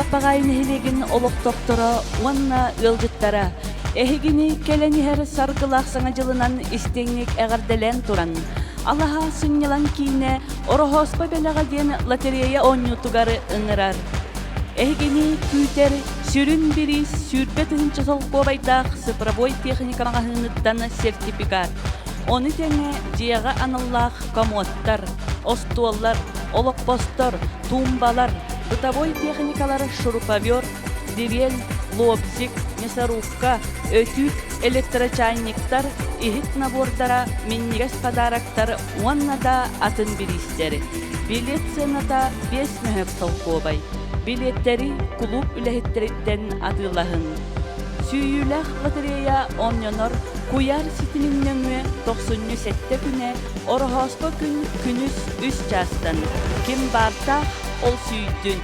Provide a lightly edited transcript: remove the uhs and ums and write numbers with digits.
аппағайын хилеген олық доктора уанна ылжыттара. Эхигини келенихер саргылақ саңа жылынан истеңник әғарделен туран. Аллаха сыннялан кейіне орохоспа белаға ден лотерея оннютугары ыңырар. Эхигини күйтер сүрін бірис сүрбет ұнчы солқо байдақ сыпробой техникаға хыныттан сертификат. Оны тәне жияға аналлах комодтар, остуоллар, олықпостор, тумбалар, бытовой техникалары шуруповер, дрель, лобзик, мясорубка, өтүк, электрочайниктар, ихит набордара, меннигес подарактар, уаннада атын биристери. Билет цената 5 мөһөк солқобай. Билеттери клуб үлэхеттериттен атылахын. Сүйүлэх лотерея оннонор куяр ситининнөңү 97 күнэ орохоспо күн күнүс 3 частан. Ким бартах ол сүйдүн.